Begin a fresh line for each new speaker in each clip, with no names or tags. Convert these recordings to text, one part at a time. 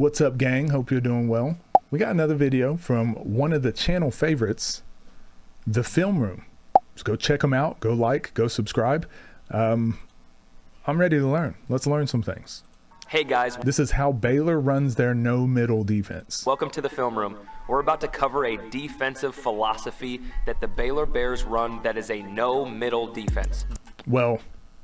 What's up, gang? Hope you're doing well. We got another video from one of the channel favorites, The Film Room. Just go check them out. Go like, go subscribe. I'm ready to learn. Let's learn some things.
Hey guys.
This is how Baylor runs their no-middle defense.
Welcome to The Film Room. We're about to cover a defensive philosophy that the Baylor Bears run that is a no-middle defense.
Well,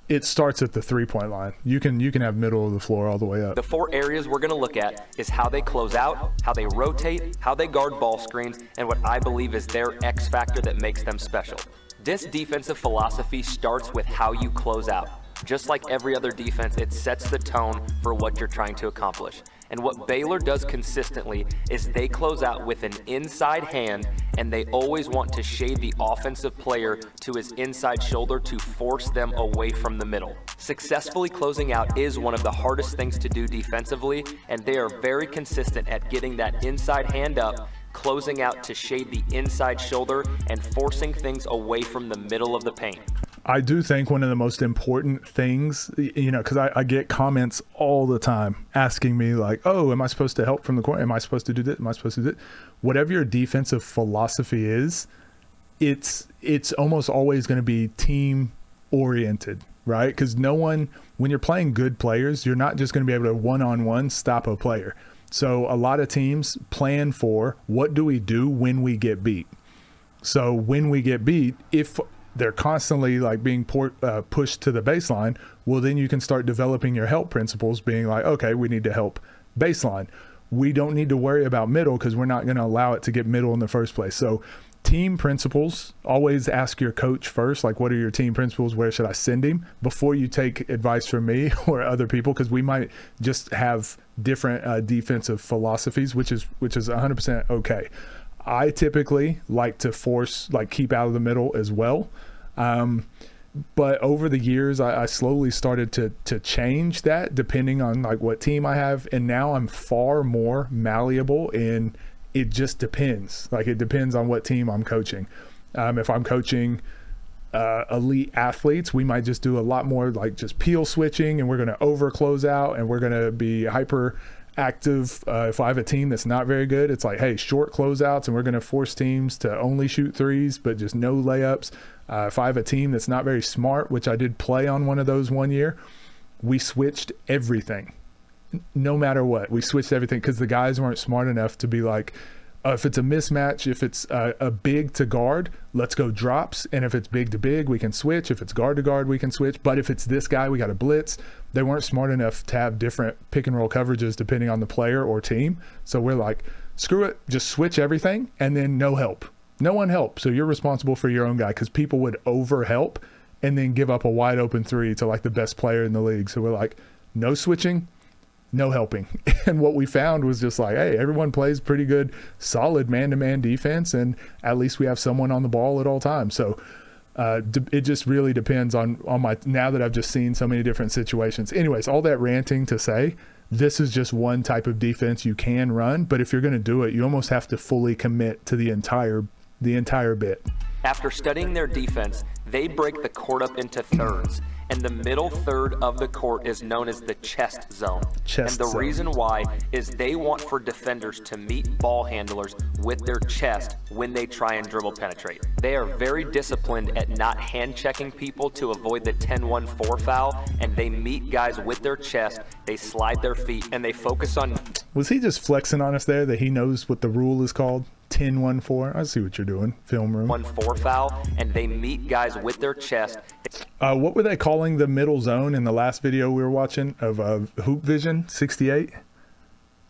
it starts at the three-point line. You can have middle of the floor all the way up.
The four areas we're going to look at is how they close out, how they rotate, how they guard ball screens, and what I believe is their X factor that makes them special. This defensive philosophy starts with how you close out. Just like every other defense, it sets the tone for what you're trying to accomplish. And what Baylor does consistently is they close out with an inside hand, and they always want to shade the offensive player to his inside shoulder to force them away from the middle. Successfully closing out is one of the hardest things to do defensively, and they are very consistent at getting that inside hand up, closing out to shade the inside shoulder, and forcing things away from the middle of the paint.
I do think one of the most important things, because I get comments all the time asking me like, oh, am I supposed to help from the corner? Am I supposed to do this? Am I supposed to do that? Whatever your defensive philosophy is, it's almost always going to be team oriented, right? Because when you're playing good players, you're not just going to be able to one-on-one stop a player. So a lot of teams plan for, what do we do when we get beat? So when we get beat, if they're constantly like being pushed to the baseline, well, then you can start developing your help principles, being like, okay, we need to help baseline. We don't need to worry about middle because we're not going to allow it to get middle in the first place. So team principles, always ask your coach first, like, what are your team principles? Where should I send him? Before you take advice from me or other people, because we might just have different defensive philosophies, which is 100% okay. I typically like to keep out of the middle as well. But over the years, I slowly started to change that depending on like what team I have. And now I'm far more malleable, and it just depends. Like, it depends on what team I'm coaching. If I'm coaching elite athletes, we might just do a lot more like just peel switching, and we're going to over close out, and we're going to be hyper active. If I have a team that's not very good, it's like, hey, short closeouts, and we're going to force teams to only shoot threes, but just no layups. If I have a team that's not very smart, which I did play on one of those one year, we switched everything. No matter what, we switched everything because the guys weren't smart enough to be like, if it's a mismatch, if it's a big to guard, let's go drops. And if it's big to big, we can switch. If it's guard to guard, we can switch. But if it's this guy, we got to blitz. They weren't smart enough to have different pick and roll coverages depending on the player or team. So we're like, screw it, just switch everything, and then no help. No one help. So you're responsible for your own guy, because people would over help and then give up a wide open three to like the best player in the league. So we're like, no switching, no helping. And what we found was just like, hey, everyone plays pretty good, solid man-to-man defense, and at least we have someone on the ball at all times. So it just really depends on now that I've just seen so many different situations. Anyways, all that ranting to say, this is just one type of defense you can run, but if you're going to do it, you almost have to fully commit to the entire bit.
After studying their defense, they break the court up into thirds, and the middle third of the court is known as the chest zone. Reason why is they want for defenders to meet ball handlers with their chest when they try and dribble penetrate. They are very disciplined at not hand checking people to avoid the 10-1-4 foul, and they meet guys with their chest, they slide their feet, and they focus on...
Was he just flexing on us there that he knows what the rule is called? 10-1-4. I see what you're doing. Film room.
1-4 foul, and they meet guys with their chest.
What were they calling the middle zone in the last video we were watching of Hoop Vision 68?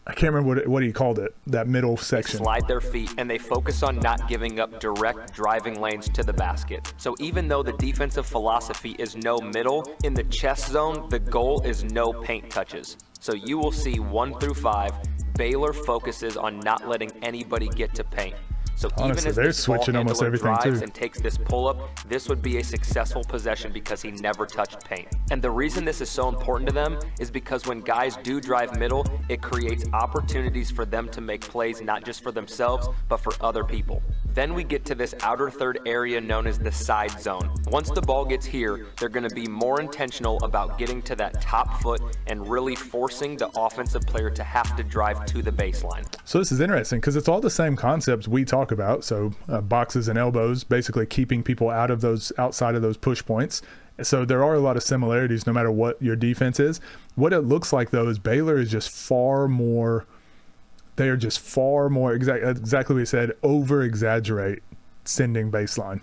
I can't remember what he called it, that middle section.
They slide their feet, and they focus on not giving up direct driving lanes to the basket. So even though the defensive philosophy is no middle, in the chest zone, the goal is no paint touches. So you will see 1 through 5, Baylor focuses on not letting anybody get to paint. So
Honestly,
even as
they're
this ball
switching almost
handler
everything,
drives
too.
and takes this pull-up, this would be a successful possession because he never touched paint. And the reason this is so important to them is because when guys do drive middle, it creates opportunities for them to make plays not just for themselves, but for other people. Then we get to this outer third area known as the side zone. Once the ball gets here, they're going to be more intentional about getting to that top foot and really forcing the offensive player to have to drive to the baseline.
So this is interesting because it's all the same concepts we talk about. So boxes and elbows, basically keeping people out of those, outside of those push points. So there are a lot of similarities no matter what your defense is. What it looks like though is Baylor is just far more, they are just far more, exactly what he said, over exaggerate sending baseline.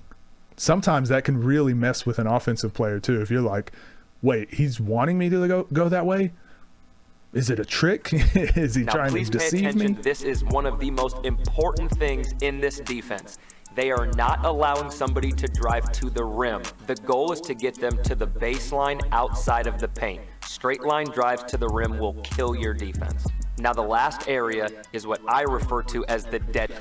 Sometimes that can really mess with an offensive player too. If you're like, wait, he's wanting me to go that way? Is it a trick? Is he trying to deceive me?
This is one of the most important things in this defense. They are not allowing somebody to drive to the rim. The goal is to get them to the baseline outside of the paint. Straight line drives to the rim will kill your defense. Now the last area is what I refer to as the dead.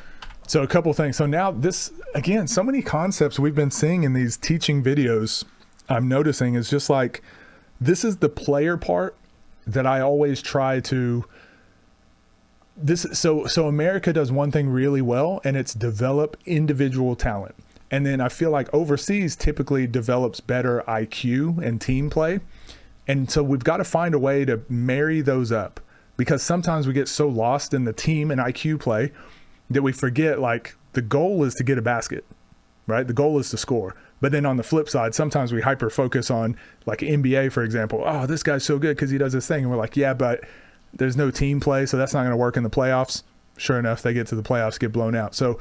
So a couple things. So now this, again, so many concepts we've been seeing in these teaching videos I'm noticing is just like, this is the player part that I always try to, so America does one thing really well, and it's develop individual talent. And then I feel like overseas typically develops better IQ and team play. And so we've got to find a way to marry those up, because sometimes we get so lost in the team and IQ play that we forget, like, the goal is to get a basket, right? The goal is to score. But then on the flip side, sometimes we hyper focus on, like NBA, for example. Oh, this guy's so good because he does this thing. And we're like, yeah, but there's no team play, so that's not going to work in the playoffs. Sure enough, they get to the playoffs, get blown out. So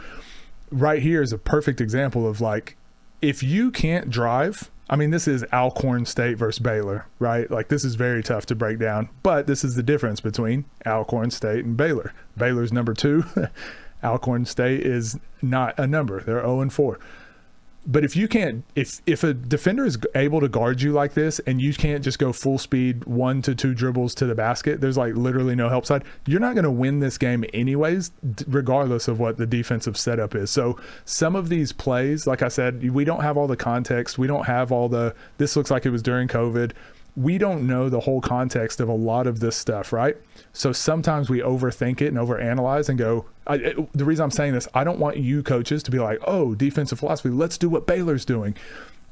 right here is a perfect example of, like, if you can't drive, I mean, this is Alcorn State versus Baylor, right? Like, this is very tough to break down, but this is the difference between Alcorn State and Baylor. Baylor's number 2. Alcorn State is not a number. They're 0-4. But if you can't, if a defender is able to guard you like this and you can't just go full speed 1 to 2 dribbles to the basket, there's like literally no help side, you're not going to win this game anyways, regardless of what the defensive setup is. So some of these plays, like I said, we don't have all the context. We don't have all the, this looks like it was during COVID. We don't know the whole context of a lot of this stuff, right? So sometimes we overthink it and overanalyze and go, the reason I'm saying this, I don't want you coaches to be like, oh, defensive philosophy, let's do what Baylor's doing.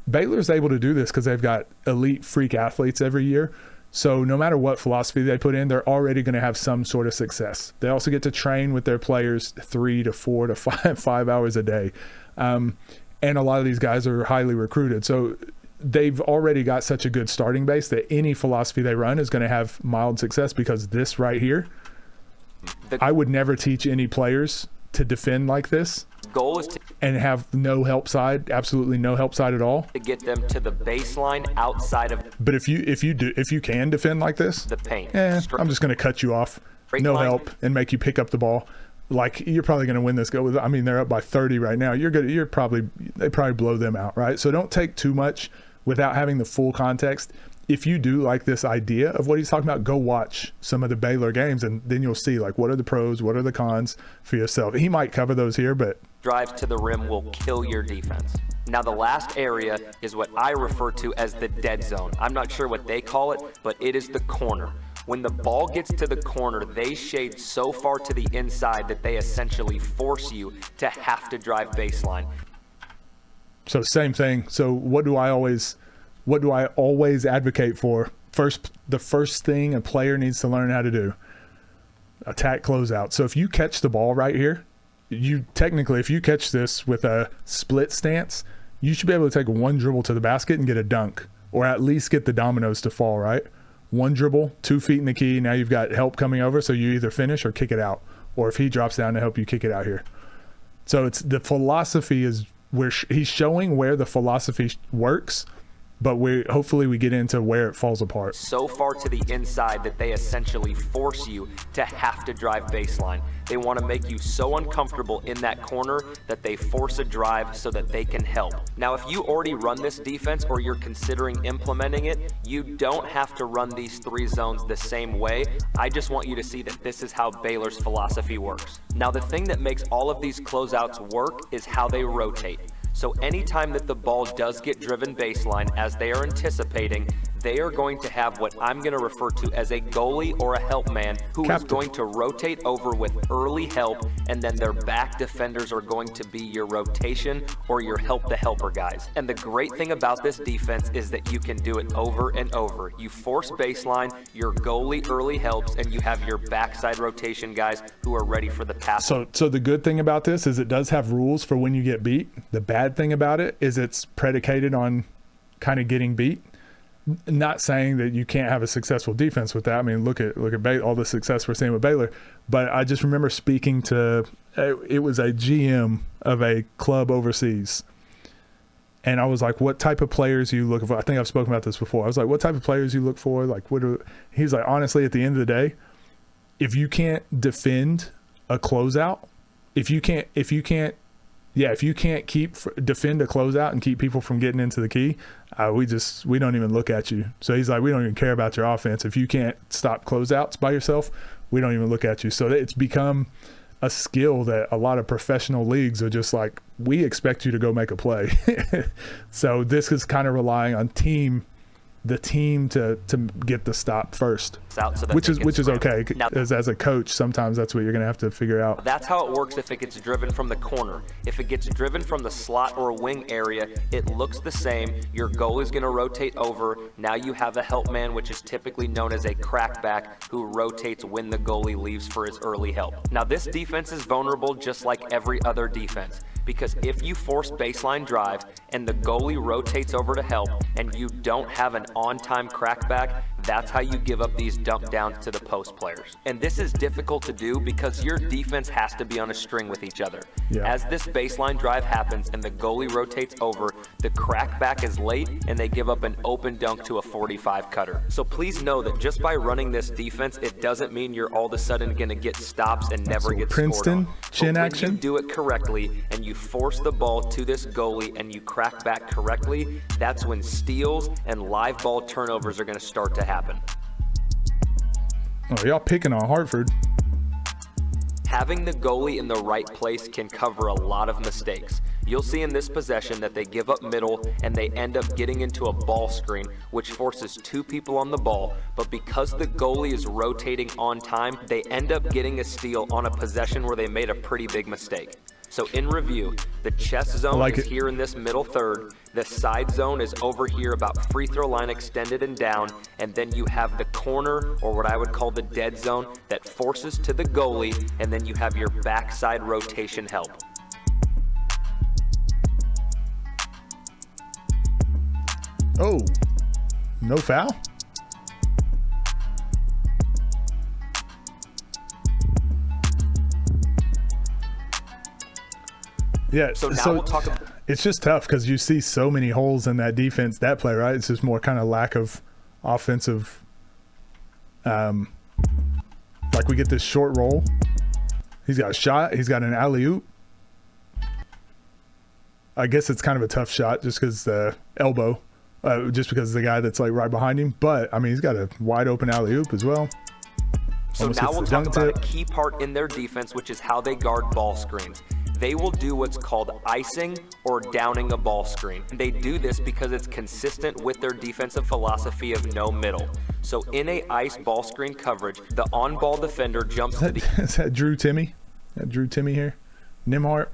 Baylor's able to do this because they've got elite freak athletes every year. So no matter what philosophy they put in, they're already going to have some sort of success. They also get to train with their players 3 to 4 to 5 hours a day. And a lot of these guys are highly recruited. So they've already got such a good starting base that any philosophy they run is going to have mild success, because this right here, I would never teach any players to defend like this.
Goal is to
and have no help side, absolutely no help side at all.
to get them to the baseline outside of
But if you can defend like this,
the paint.
I'm just going to cut you off,
Straight
no
line.
help, and make you pick up the ball. Like, you're probably going to win this. I mean, they're up by 30 right now. They probably blow them out, right? So don't take too much without having the full context. If you do like this idea of what he's talking about, go watch some of the Baylor games, and then you'll see, like, what are the pros, what are the cons for yourself. He might cover those here, but
Drives to the rim will kill your defense. Now the last area is what I refer to as the dead zone. I'm not sure what they call it, but it is the corner. When the ball gets to the corner, they shade so far to the inside that they essentially force you to have to drive baseline.
so same thing. So what do I always advocate for? The first thing a player needs to learn how to do: attack closeout. So if you catch the ball right here, if you catch this with a split stance, you should be able to take 1 dribble to the basket and get a dunk, or at least get the dominoes to fall, right? 1 dribble, 2 feet in the key. Now you've got help coming over, so you either finish or kick it out, or if he drops down to help you kick it out here. So it's the philosophy is where he's showing where the philosophy works, but hopefully we get into where it falls apart.
So far to the inside that they essentially force you to have to drive baseline. They want to make you so uncomfortable in that corner that they force a drive so that they can help. Now, if you already run this defense or you're considering implementing it, you don't have to run these 3 zones the same way. I just want you to see that this is how Baylor's philosophy works. Now, the thing that makes all of these closeouts work is how they rotate. So anytime that the ball does get driven baseline, as they are anticipating, they are going to have what I'm going to refer to as a goalie or a help man who is going to rotate over with early help, and then their back defenders are going to be your rotation or your help the helper guys. And the great thing about this defense is that you can do it over and over. You force baseline, your goalie early helps, and you have your backside rotation guys who are ready for the pass.
So the good thing about this is it does have rules for when you get beat. The bad thing about it is it's predicated on kind of getting beat. Not saying that you can't have a successful defense with that. I mean, look at all the success we're seeing with Baylor. But I just remember speaking to, it was a GM of a club overseas. And I was like, what type of players are you looking for? I think I've spoken about this before. I was like, what type of players you look for? Like, he's like, honestly, at the end of the day, if you can't defend a closeout, if you can't defend a closeout and keep people from getting into the key, we don't even look at you. So he's like, we don't even care about your offense. If you can't stop closeouts by yourself, we don't even look at you. So it's become a skill that a lot of professional leagues are just like, we expect you to go make a play. So this is kind of relying on the team to get the stop first, which is okay.
Now,
as a coach, sometimes that's what you're going to have to figure out.
That's how it works if it gets driven from the corner. If it gets driven from the slot or wing area, it looks the same. Your goal is going to rotate over. Now you have a help man, which is typically known as a crackback, who rotates when the goalie leaves for his early help. Now this defense is vulnerable just like every other defense, because if you force baseline drive and the goalie rotates over to help and you don't have an on-time crackback, that's how you give up these dump downs to the post players. And this is difficult to do because your defense has to be on a string with each other.
Yeah.
As this baseline drive happens and the goalie rotates over, the crackback is late and they give up an open dunk to a 45 cutter. So please know that just by running this defense, it doesn't mean you're all of a sudden going to get stops and never get
Princeton
scored on.
chin
but when
action.
you do it correctly and you force the ball to this goalie and you crack back correctly, that's when steals and live ball turnovers are going to start to happen.
Oh, y'all picking on Hartford.
Having the goalie in the right place can cover a lot of mistakes. You'll see in this possession that they give up middle and they end up getting into a ball screen, which forces 2 people on the ball, but because the goalie is rotating on time, they end up getting a steal on a possession where they made a pretty big mistake. So in review, the chest zone is here in this middle third, the side zone is over here about free throw line extended and down, and then you have the corner, or what I would call the dead zone, that forces to the goalie, and then you have your backside rotation help.
Oh, no foul? Yeah,
so now we'll talk about.
It's just tough because you see so many holes in that defense, that play, right? It's just more kind of lack of offensive. Like we get this short roll. He's got a shot. He's got an alley-oop. I guess it's kind of a tough shot just because the elbow, just because the guy that's like right behind him. But, I mean, he's got a wide open alley-oop as well.
So now we'll talk about a key part in their defense, which is how they guard ball screens. They will do what's called icing or downing a ball screen. They do this because it's consistent with their defensive philosophy of no middle. So in a ice ball screen coverage, the on-ball defender jumps to the...
Is that Drew Timmy? That Drew Timmy here? Nimhart?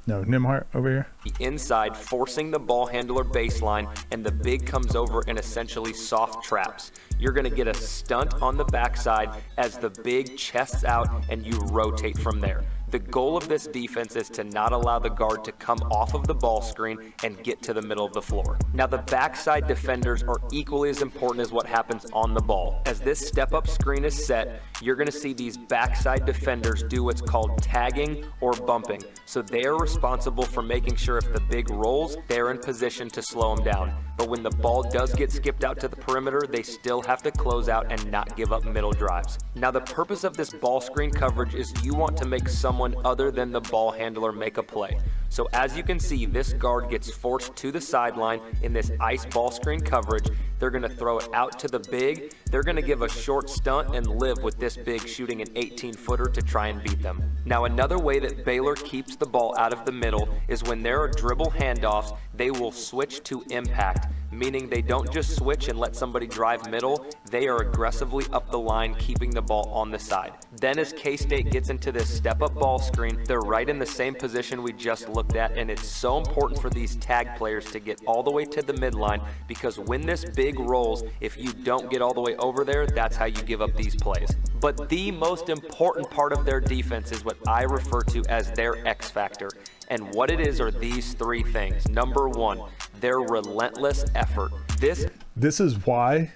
No, Nimhart over here.
The inside, forcing the ball handler baseline, and the big comes over and essentially soft traps. You're going to get a stunt on the backside as the big chests out and you rotate from there. The goal of this defense is to not allow the guard to come off of the ball screen and get to the middle of the floor. Now the backside defenders are equally as important as what happens on the ball. As this step-up screen is set, you're going to see these backside defenders do what's called tagging or bumping. So they are responsible for making sure if the big rolls, they're in position to slow them down. But when the ball does get skipped out to the perimeter, they still have to close out and not give up middle drives. Now, the purpose of this ball screen coverage is you want to make someone other than the ball handler make a play. So as you can see, this guard gets forced to the sideline in this ice ball screen coverage. They're going to throw it out to the big. They're going to give a short stunt and live with this big shooting an 18-footer to try and beat them. Now, another way that Baylor keeps the ball out of the middle is when there are dribble handoffs, they will switch to impact, meaning they don't just switch and let somebody drive middle, they are aggressively up the line, keeping the ball on the side. Then as K-State gets into this step-up ball screen, they're right in the same position we just looked at, and it's so important for these tag players to get all the way to the midline, because when this big rolls, if you don't get all the way over there, that's how you give up these plays. But the most important part of their defense is what I refer to as their X factor. And what it is are these three things. Number one, their relentless effort.
This is why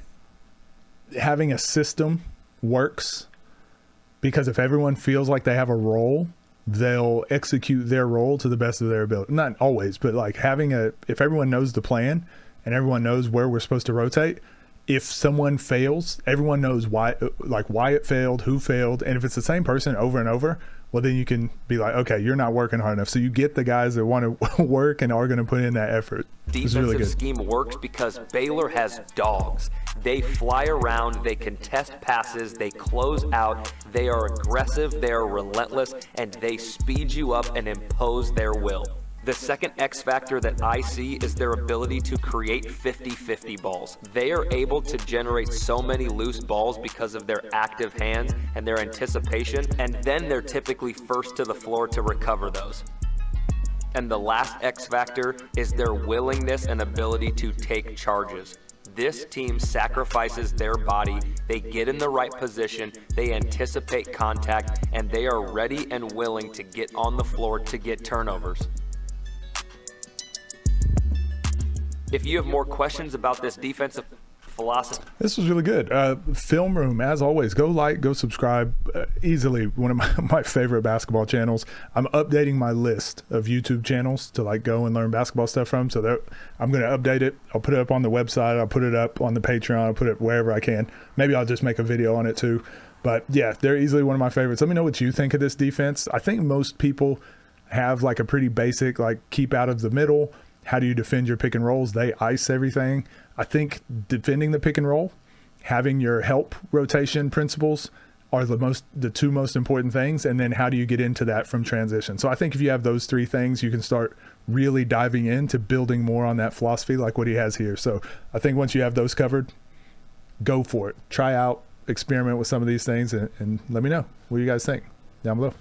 having a system works, because if everyone feels like they have a role, they'll execute their role to the best of their ability. Not always, but like if everyone knows the plan and everyone knows where we're supposed to rotate, if someone fails, everyone knows why it failed, who failed. And if it's the same person over and over, well, then you can be like, okay, you're not working hard enough. So you get the guys that want to work and are going to put in that effort.
Defensive scheme works because Baylor has dogs. They fly around, they contest passes, they close out, they are aggressive, they are relentless, and they speed you up and impose their will. The second X factor that I see is their ability to create 50-50 balls. They are able to generate so many loose balls because of their active hands and their anticipation, and then they're typically first to the floor to recover those. And the last X factor is their willingness and ability to take charges. This team sacrifices their body, they get in the right position, they anticipate contact, and they are ready and willing to get on the floor to get turnovers. If you have more questions about this defensive philosophy.
This was really good. Film Room, as always, go like, go subscribe. Easily one of my favorite basketball channels. I'm updating my list of YouTube channels to like go and learn basketball stuff from. So that I'm going to update it. I'll put it up on the website. I'll put it up on the Patreon. I'll put it wherever I can. Maybe I'll just make a video on it too. But yeah, they're easily one of my favorites. Let me know what you think of this defense. I think most people have like a pretty basic, like keep out of the middle. How do you defend your pick and rolls? They ice everything. I think defending the pick and roll, having your help rotation principles are the two most important things. And then how do you get into that from transition? So I think if you have those three things, you can start really diving into building more on that philosophy like what he has here. So I think once you have those covered, go for it. Try out, experiment with some of these things, and let me know what you guys think down below.